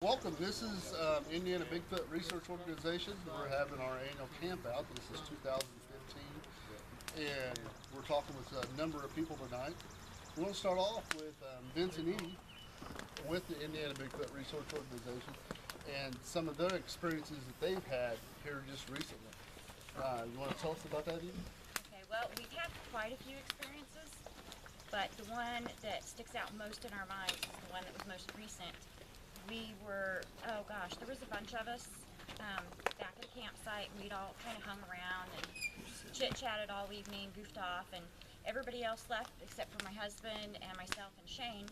Welcome. This is Indiana BigFoot Research Organization. We're having our annual camp out. This is 2015, and we're talking with a number of people tonight. We want to start off with Vince and Edie with the Indiana BigFoot Research Organization and some of their experiences that they've had here just recently. You want to tell us about that, Edie? Okay, well, we've had quite a few experiences, but the one that sticks out most in our minds is the one that was most recent. We were, oh gosh, there was a bunch of us back at the campsite. We'd all kind of hung around and chit-chatted all evening, goofed off, and everybody else left except for my husband and myself and Shane.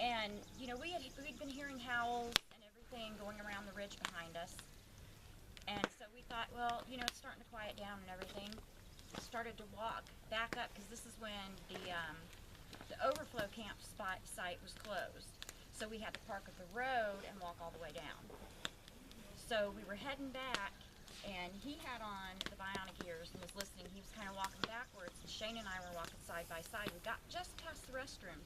And, you know, we'd been hearing howls and everything going around the ridge behind us. And so we thought, well, you know, it's starting to quiet down and everything. Started to walk back up because this is when the overflow camp site was closed. So we had to park at the road and walk all the way down. So we were heading back, and he had on the bionic ears and was listening. He was kind of walking backwards, and Shane and I were walking side by side. We got just past the restrooms.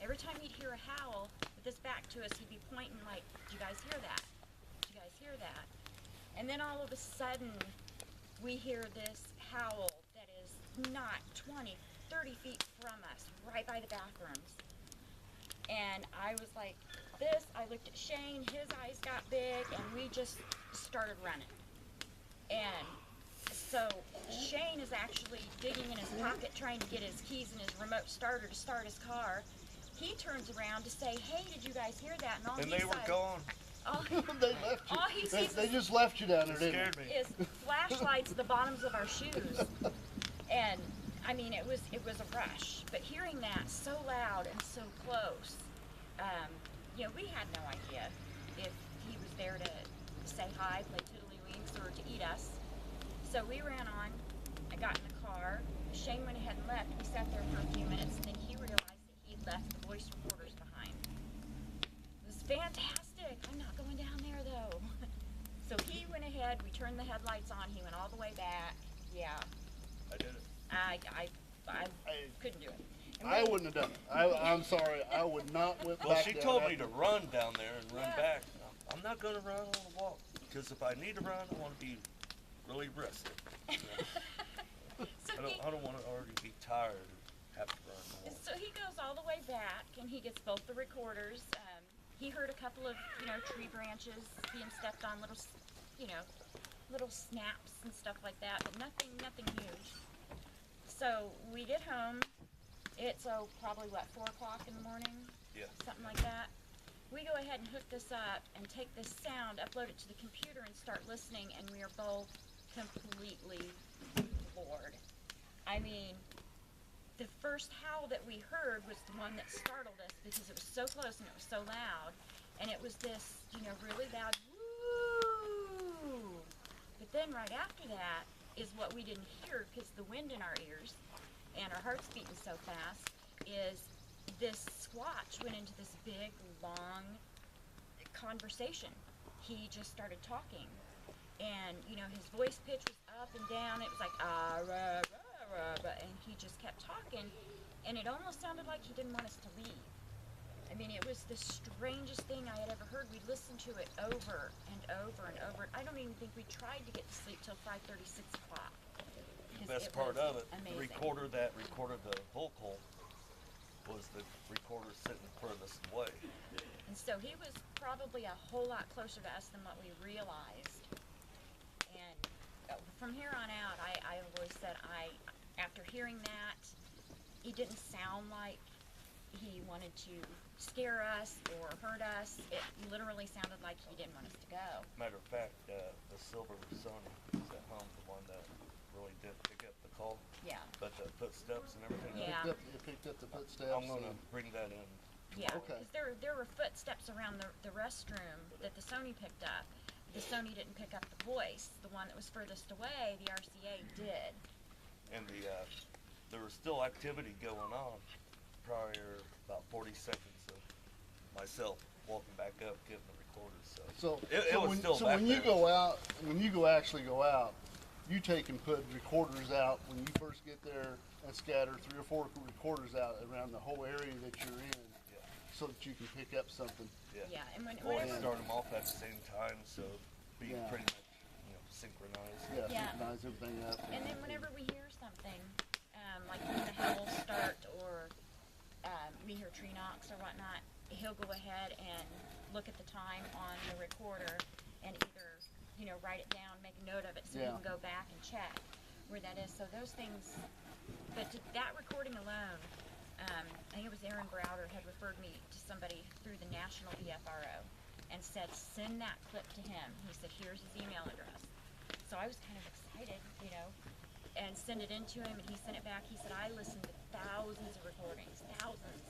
Every time he'd hear a howl with his back to us, he'd be pointing like, "Did you guys hear that? Did you guys hear that?" And then all of a sudden, we hear this howl that is not 20, 30 feet from us, right by the bathrooms. And I was like this, I looked at Shane, his eyes got big, and we just started running. And so Shane is actually digging in his pocket trying to get his keys and his remote starter to start his car. He turns around to say, "Hey, did you guys hear that?" And they were gone. They left you. All he sees They just left you down there, didn't Scared me. is flashlights at the bottoms of our shoes. And I mean, it was a rush. But hearing that so loud and so close, you know, we had no idea if he was there to say hi, play tiddlywinks, or to eat us. So we ran on. I got in the car. Shane went ahead and left. We sat there for a few minutes, and then he realized that he'd left the voice recorders behind. It was fantastic. I'm not going down there though. So he went ahead. We turned the headlights on. He went all the way back. Yeah. I did it. I couldn't do it. And I then- wouldn't have done it. I'm sorry. I would not went Well, back she down told me after- to run down there and run Yeah. back. I'm not going to run. I want to walk. Because if I need to run, I want to be really rested. So I don't want to already be tired and have to run and walk. So he goes all the way back, and he gets both the recorders. He heard a couple of, you know, tree branches being stepped on, little, you know, little snaps and stuff like that, but nothing huge. So we get home. It's probably what, 4 o'clock in the morning, Yeah. something like that. We go ahead and hook this up and take this sound, upload it to the computer, and start listening, and we are both completely floored. I mean, the first howl that we heard was the one that startled us because it was so close and it was so loud, and it was this, you know, really loud woo. But then right after that is what we didn't hear because the wind in our ears and our hearts beating so fast is this squatch went into this big, long conversation. He just started talking. And, you know, his voice pitch was up and down. It was like, ah, rah, rah, rah, and he just kept talking. And it almost sounded like he didn't want us to leave. I mean, it was the strangest thing I had ever heard. We listened to it over and over and over. I don't even think we tried to get to sleep till 5:30, 6 o'clock. The best part of it, amazing. the recorder that recorded the vocal was the recorder sitting furthest away. And so he was probably a whole lot closer to us than what we realized. And from here on out, I always said, after hearing that, he didn't sound like he wanted to scare us or hurt us. It literally sounded like he didn't want us to go. Matter of fact, the silver Sony is at home, the one that really did pick up the call. Yeah. But the footsteps and everything. Yeah. You picked up the footsteps. I'm going to and- bring that in. Yeah, Okay. because there were footsteps around the restroom that the Sony picked up. The Sony didn't pick up the voice. The one that was furthest away, the RCA did. And there was still activity going on prior about 40 seconds of myself walking back up, getting the recorders. So, it was still so back when there. you go out, actually go out, you take and put recorders out when you first get there and scatter 3 or 4 recorders out around the whole area that you're in. Yeah. so that you can pick up something. Yeah, and Well, whenever, start them off at the same time, so be Yeah. pretty much, synchronized. Yeah, Yeah. synchronize everything up. and then whenever we hear something, like when the howls start or we hear tree knocks or whatnot, he'll go ahead and look at the time on the recorder and either, write it down, make a note of it so we Yeah. can go back and check where that is. So those things, but that recording alone, I think it was Aaron Browder had referred me to somebody through the National BFRO and said, send that clip to him. He said, here's his email address. So I was kind of excited, and send it in to him, and he sent it back. He said, I listened to thousands of recordings, thousands.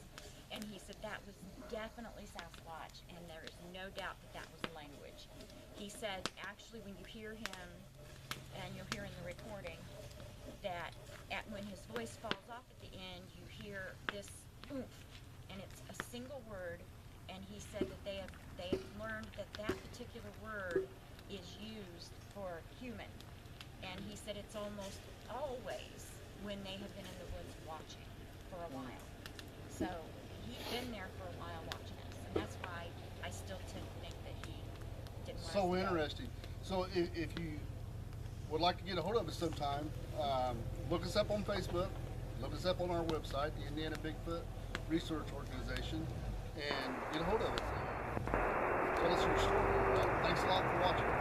And he said that was definitely Sasquatch, and there is no doubt that that was the language. He said, actually, when you hear him, and you'll hear in the recording, that when his voice falls off at the end, you hear this oomph, and it's a single word, and he said that they have learned that particular word is used for human. And he said it's almost always when they have been in the woods watching for a while. So he'd been there for a while watching us, and that's why I still tend to think that he didn't want us to So go. interesting. So if you would like to get a hold of us sometime, look us up on Facebook, look us up on our website, the Indiana BigFoot Research Organization, and get a hold of us. Tell us your story. Thanks a lot for watching.